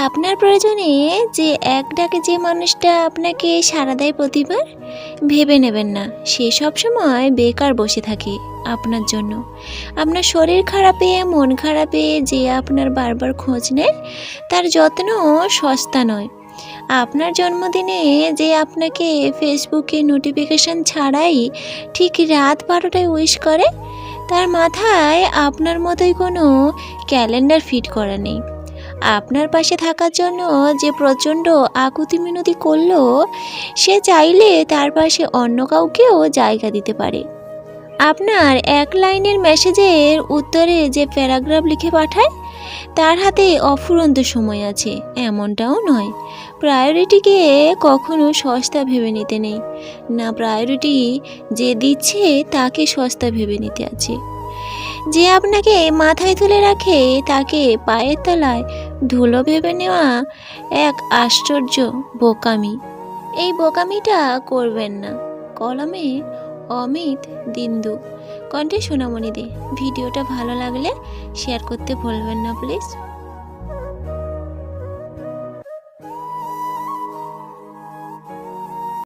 আপনার প্রয়োজনে যে এক ডাকে যে মানুষটা আপনাকে সাড়া দেয় প্রতিবার, ভেবে নেবেন না সে সবসময় বেকার বসে থাকে আপনার জন্য। আপনার শরীর খারাপে মন খারাপে যে আপনার বারবার খোঁজ নেয় তার যত্ন সস্তা নয়। আপনার জন্মদিনে যে আপনাকে ফেসবুকে নোটিফিকেশান ছাড়াই ঠিক রাত 12টায় উইশ করে তার মাথায় আপনার মতোই কোনো ক্যালেন্ডার ফিট করা নেই। আপনার পাশে থাকার জন্য যে প্রচণ্ড আকুতি মিনতি করলো সে চাইলে তার পাশে অন্য কাউকেও জায়গা দিতে পারে। আপনার এক লাইনের মেসেজের উত্তরে যে প্যারাগ্রাফ লিখে পাঠায় তার হাতে অফুরন্ত সময় আছে এমনটাও নয়। প্রায়োরিটিকে কখনো সস্তা ভেবে নিতে নেই, না প্রায়োরিটি যে দিচ্ছে তাকে সস্তা ভেবে নিতে আছে। যে আপনাকে মাথায় তুলে রাখে তাকে পায়ের তলায় ধুলো ভেবে নেওয়া এক আশ্চর্য বোকামি। এই বোকামিটা করবেন না। কলমে অমিত দিন্দু, কণ্ঠে সোনামণি দে। ভিডিওটা ভালো লাগলে শেয়ার করতে ভুলবেন না প্লিজ।